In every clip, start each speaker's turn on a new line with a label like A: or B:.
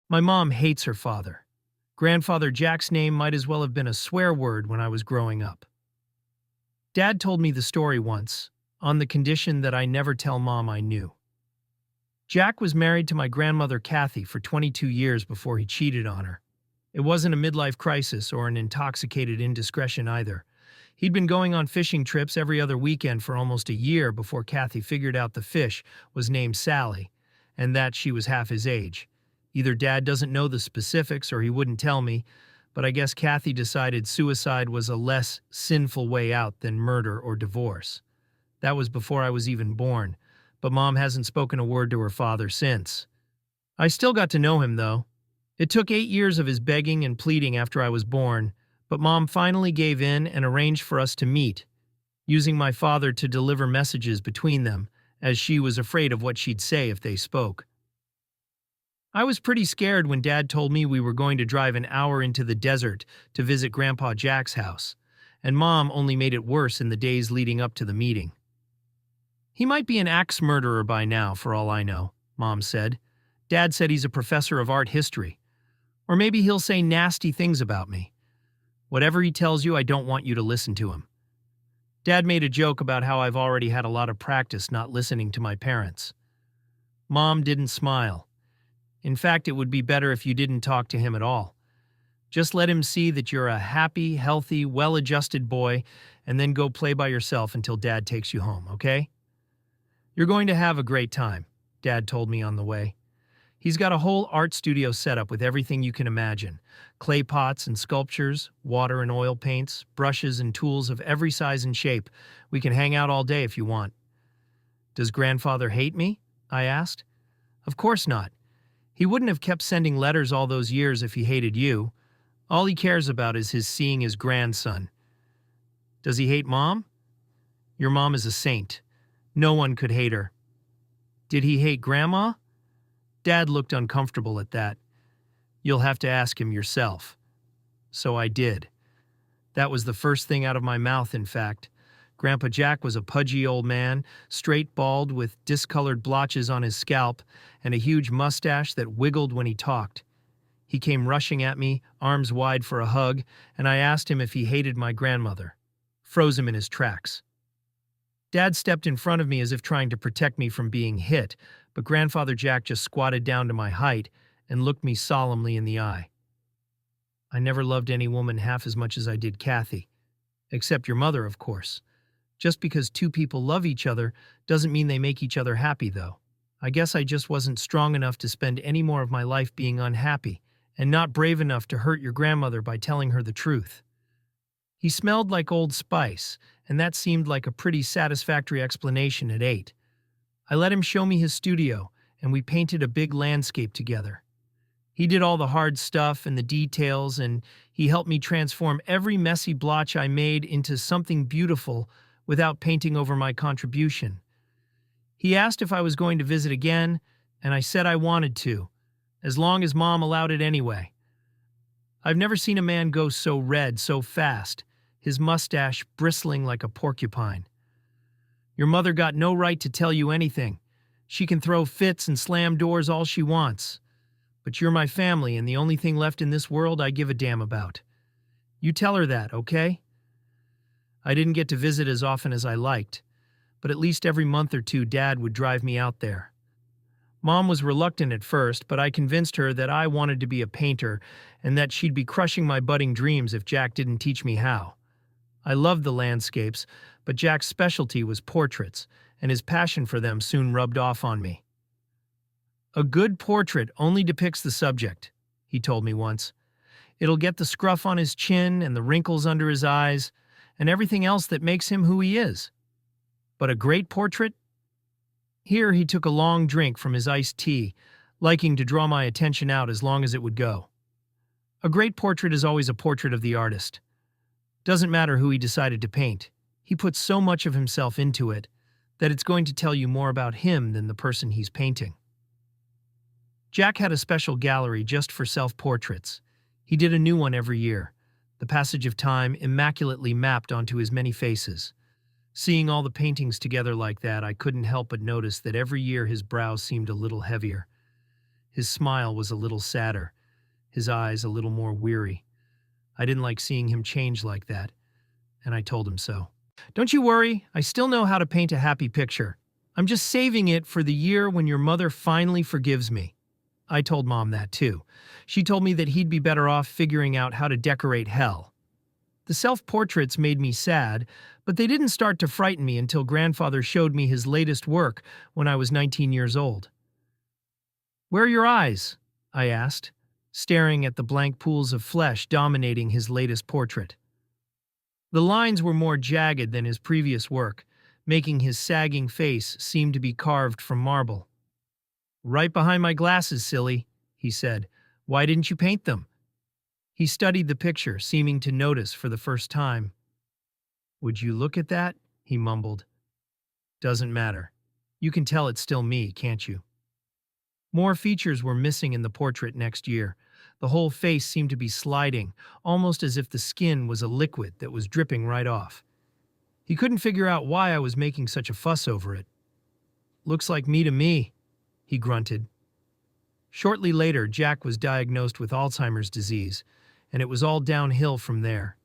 A: My mom hates her father. Grandfather Jack's name might as well have been a swear word when I was growing up. Dad told me the story once, on the condition that I never tell Mom I knew. Jack was married to my grandmother Kathy for 22 years before he cheated on her. It wasn't a midlife crisis or an intoxicated indiscretion either. He'd been going on fishing trips every other weekend for almost a year before Kathy figured out the fish was named Sally, and that she was half his age. Either Dad doesn't know the specifics or he wouldn't tell me, but I guess Kathy decided suicide was a less sinful way out than murder or divorce. That was before I was even born, but Mom hasn't spoken a word to her father since. I still got to know him, though. It took 8 years of his begging and pleading after I was born, but Mom finally gave in and arranged for us to meet, using my father to deliver messages between them, as she was afraid of what she'd say if they spoke. I was pretty scared when Dad told me we were going to drive an hour into the desert to visit Grandpa Jack's house, and Mom only made it worse in the days leading up to the meeting. He might be an axe murderer by now, for all I know, Mom said. Dad said he's a professor of art history. Or maybe he'll say nasty things about me. Whatever he tells you, I don't want you to listen to him. Dad made a joke about how I've already had a lot of practice not listening to my parents. Mom didn't smile. In fact, it would be better if you didn't talk to him at all. Just let him see that you're a happy, healthy, well-adjusted boy, and then go play by yourself until Dad takes you home, okay? You're going to have a great time, Dad told me on the way. He's got a whole art studio set up with everything you can imagine. Clay pots and sculptures, water and oil paints, brushes and tools of every size and shape. We can hang out all day if you want. Does Grandfather hate me? I asked. Of course not. He wouldn't have kept sending letters all those years if he hated you. All he cares about is seeing his grandson. Does he hate Mom? Your mom is a saint. No one could hate her. Did he hate Grandma? Dad looked uncomfortable at that. You'll have to ask him yourself. So I did. That was the first thing out of my mouth, in fact. Grandpa Jack was a pudgy old man, straight bald with discolored blotches on his scalp and a huge mustache that wiggled when he talked. He came rushing at me, arms wide for a hug, and I asked him if he hated my grandmother. Froze him in his tracks. Dad stepped in front of me as if trying to protect me from being hit, but Grandfather Jack just squatted down to my height and looked me solemnly in the eye. I never loved any woman half as much as I did Kathy. Except your mother, of course. Just because two people love each other doesn't mean they make each other happy, though. I guess I just wasn't strong enough to spend any more of my life being unhappy, and not brave enough to hurt your grandmother by telling her the truth. He smelled like Old Spice, and that seemed like a pretty satisfactory explanation at 8. I let him show me his studio, and we painted a big landscape together. He did all the hard stuff and the details, and he helped me transform every messy blotch I made into something beautiful without painting over my contribution. He asked if I was going to visit again, and I said I wanted to, as long as Mom allowed it anyway. I've never seen a man go so red so fast, his mustache bristling like a porcupine. Your mother got no right to tell you anything. She can throw fits and slam doors all she wants. But you're my family and the only thing left in this world I give a damn about. You tell her that, okay? I didn't get to visit as often as I liked, but at least every month or two Dad would drive me out there. Mom was reluctant at first, but I convinced her that I wanted to be a painter and that she'd be crushing my budding dreams if Jack didn't teach me how. I loved the landscapes, but Jack's specialty was portraits, and his passion for them soon rubbed off on me. A good portrait only depicts the subject, he told me once. It'll get the scruff on his chin and the wrinkles under his eyes, and everything else that makes him who he is. But a great portrait? Here he took a long drink from his iced tea, liking to draw my attention out as long as it would go. A great portrait is always a portrait of the artist. Doesn't matter who he decided to paint. He puts so much of himself into it that it's going to tell you more about him than the person he's painting. Jack had a special gallery just for self-portraits. He did a new one every year, the passage of time immaculately mapped onto his many faces. Seeing all the paintings together like that, I couldn't help but notice that every year his brows seemed a little heavier. His smile was a little sadder, his eyes a little more weary. I didn't like seeing him change like that, and I told him so. "Don't you worry, I still know how to paint a happy picture. I'm just saving it for the year when your mother finally forgives me." I told Mom that too. She told me that he'd be better off figuring out how to decorate hell. The self-portraits made me sad, but they didn't start to frighten me until Grandfather showed me his latest work when I was 19 years old. "Where are your eyes?" I asked, staring at the blank pools of flesh dominating his latest portrait. The lines were more jagged than his previous work, making his sagging face seem to be carved from marble. "Right behind my glasses, silly," he said. "Why didn't you paint them?" He studied the picture, seeming to notice for the first time. "Would you look at that?" he mumbled. "Doesn't matter. You can tell it's still me, can't you?" More features were missing in the portrait next year. The whole face seemed to be sliding, almost as if the skin was a liquid that was dripping right off. He couldn't figure out why I was making such a fuss over it. "Looks like me to me," he grunted. Shortly later, Jack was diagnosed with Alzheimer's disease, and it was all downhill from there.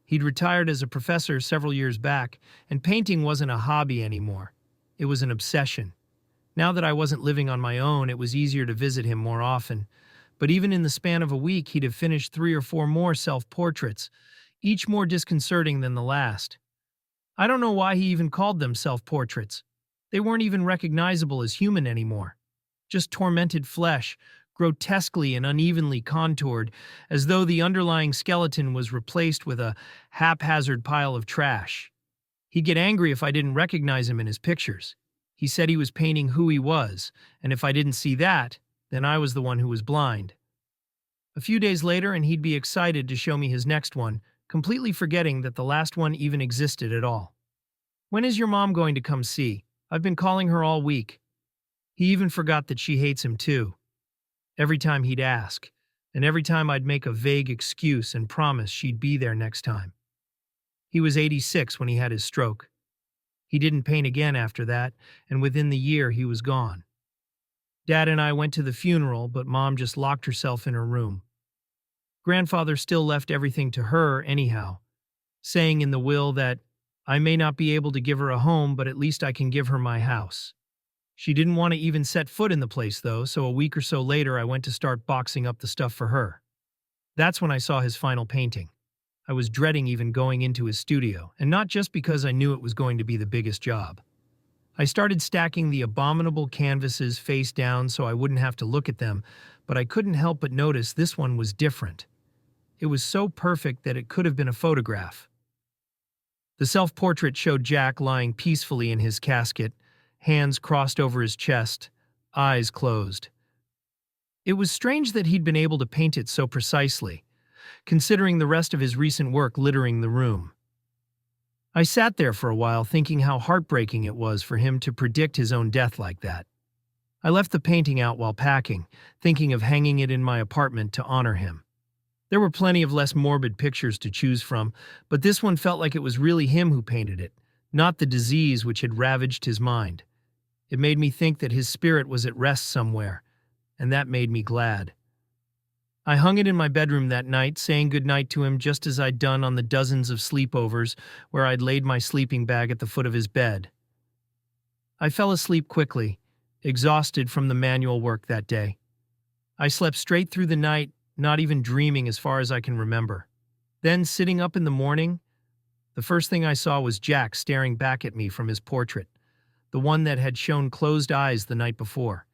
A: He'd retired as a professor several years back, and painting wasn't a hobby anymore. It was an obsession. Now that I wasn't living on my own, it was easier to visit him more often. But even in the span of a week, he'd have finished 3 or 4 more self-portraits, each more disconcerting than the last. I don't know why he even called them self-portraits. They weren't even recognizable as human anymore. Just tormented flesh, grotesquely and unevenly contoured, as though the underlying skeleton was replaced with a haphazard pile of trash. He'd get angry if I didn't recognize him in his pictures. He said he was painting who he was, and if I didn't see that, then I was the one who was blind. A few days later, and he'd be excited to show me his next one, completely forgetting that the last one even existed at all. "When is your mom going to come see? I've been calling her all week." He even forgot that she hates him too. Every time he'd ask, and every time I'd make a vague excuse and promise she'd be there next time. He was 86 when he had his stroke. He didn't paint again after that, and within the year he was gone. Dad and I went to the funeral, but Mom just locked herself in her room. Grandfather still left everything to her anyhow, saying in the will that I may not be able to give her a home, but at least I can give her my house. She didn't want to even set foot in the place, though, so a week or so later I went to start boxing up the stuff for her. That's when I saw his final painting. I was dreading even going into his studio, and not just because I knew it was going to be the biggest job. I started stacking the abominable canvases face down so I wouldn't have to look at them, but I couldn't help but notice this one was different. It was so perfect that it could have been a photograph. The self-portrait showed Jack lying peacefully in his casket, hands crossed over his chest, eyes closed. It was strange that he'd been able to paint it so precisely, considering the rest of his recent work littering the room. I sat there for a while thinking how heartbreaking it was for him to predict his own death like that. I left the painting out while packing, thinking of hanging it in my apartment to honor him. There were plenty of less morbid pictures to choose from, but this one felt like it was really him who painted it, not the disease which had ravaged his mind. It made me think that his spirit was at rest somewhere, and that made me glad. I hung it in my bedroom that night, saying goodnight to him just as I'd done on the dozens of sleepovers where I'd laid my sleeping bag at the foot of his bed. I fell asleep quickly, exhausted from the manual work that day. I slept straight through the night, not even dreaming as far as I can remember. Then, sitting up in the morning, the first thing I saw was Jack staring back at me from his portrait, the one that had shown closed eyes the night before.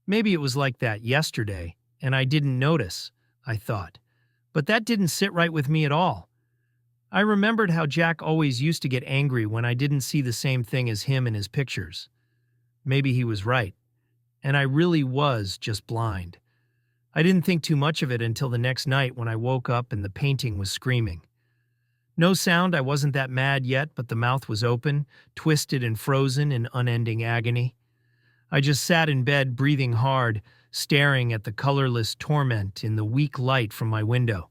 A: Maybe it was like that yesterday, and I didn't notice, I thought. But that didn't sit right with me at all. I remembered how Jack always used to get angry when I didn't see the same thing as him in his pictures. Maybe he was right, and I really was just blind. I didn't think too much of it until the next night when I woke up and the painting was screaming. No sound, I wasn't that mad yet, but the mouth was open, twisted and frozen in unending agony. I just sat in bed, breathing hard, staring at the colorless torment in the weak light from my window.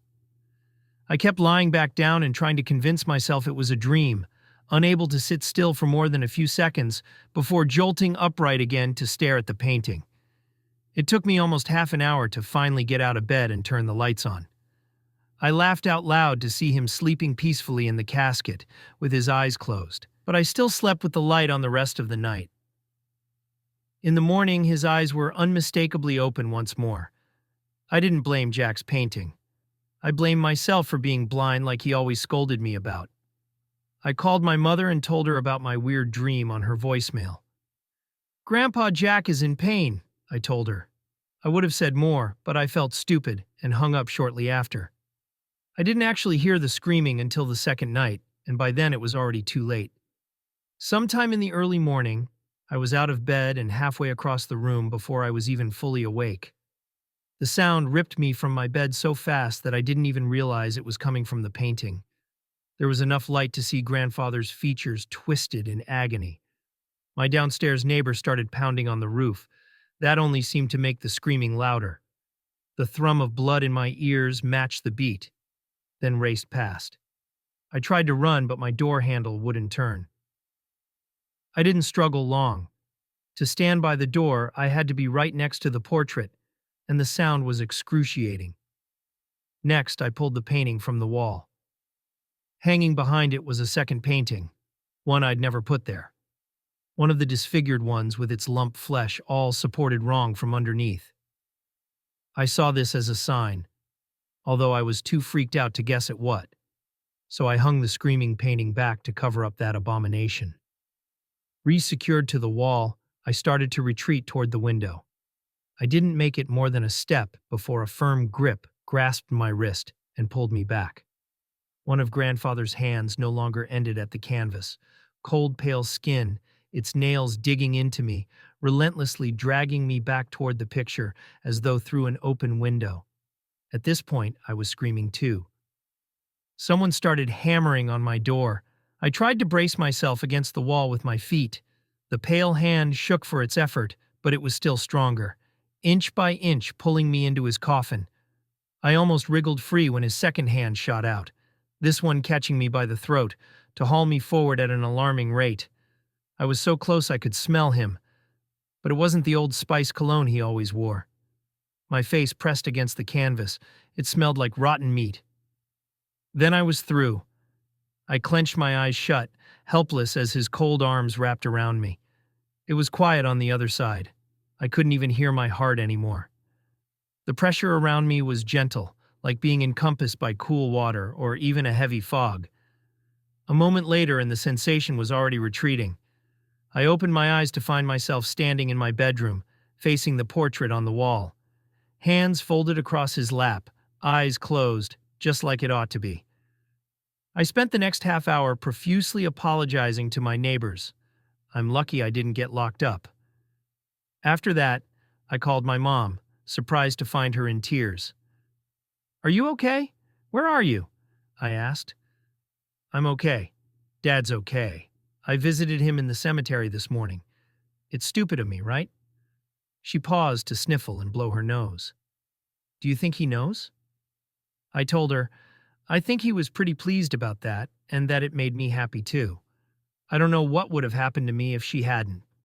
A: I kept lying back down and trying to convince myself it was a dream, unable to sit still for more than a few seconds before jolting upright again to stare at the painting. It took me almost half an hour to finally get out of bed and turn the lights on. I laughed out loud to see him sleeping peacefully in the casket, with his eyes closed, but I still slept with the light on the rest of the night. In the morning, his eyes were unmistakably open once more. I didn't blame Jack's painting. I blamed myself for being blind like he always scolded me about. I called my mother and told her about my weird dream on her voicemail. "Grandpa Jack is in pain," I told her. I would have said more, but I felt stupid and hung up shortly after. I didn't actually hear the screaming until the second night, and by then it was already too late. Sometime in the early morning, I was out of bed and halfway across the room before I was even fully awake. The sound ripped me from my bed so fast that I didn't even realize it was coming from the painting. There was enough light to see grandfather's features twisted in agony. My downstairs neighbor started pounding on the roof. That only seemed to make the screaming louder. The thrum of blood in my ears matched the beat, then raced past. I tried to run, but my door handle wouldn't turn. I didn't struggle long. To stand by the door, I had to be right next to the portrait, and the sound was excruciating. Next, I pulled the painting from the wall. Hanging behind it was a second painting, one I'd never put there. One of the disfigured ones with its lump flesh all supported wrong from underneath. I saw this as a sign, although I was too freaked out to guess at what, so I hung the screaming painting back to cover up that abomination. Re-secured to the wall, I started to retreat toward the window. I didn't make it more than a step before a firm grip grasped my wrist and pulled me back. One of grandfather's hands no longer ended at the canvas. Cold, pale skin, its nails digging into me, relentlessly dragging me back toward the picture as though through an open window. At this point, I was screaming too. Someone started hammering on my door. I tried to brace myself against the wall with my feet. The pale hand shook for its effort, but it was still stronger, inch by inch pulling me into his coffin. I almost wriggled free when his second hand shot out, this one catching me by the throat, to haul me forward at an alarming rate. I was so close I could smell him, but it wasn't the Old Spice cologne he always wore. My face pressed against the canvas. It smelled like rotten meat. Then I was through. I clenched my eyes shut, helpless as his cold arms wrapped around me. It was quiet on the other side. I couldn't even hear my heart anymore. The pressure around me was gentle, like being encompassed by cool water or even a heavy fog. A moment later and the sensation was already retreating. I opened my eyes to find myself standing in my bedroom, facing the portrait on the wall. Hands folded across his lap, eyes closed, just like it ought to be. I spent the next half hour profusely apologizing to my neighbors. I'm lucky I didn't get locked up. After that, I called my mom, surprised to find her in tears. "Are you okay? Where are you?" I asked. "I'm okay. Dad's okay. I visited him in the cemetery this morning. It's stupid of me, right?" She paused to sniffle and blow her nose. "Do you think he knows?" I told her, I think he was pretty pleased about that, and that it made me happy too. I don't know what would have happened to me if she hadn't,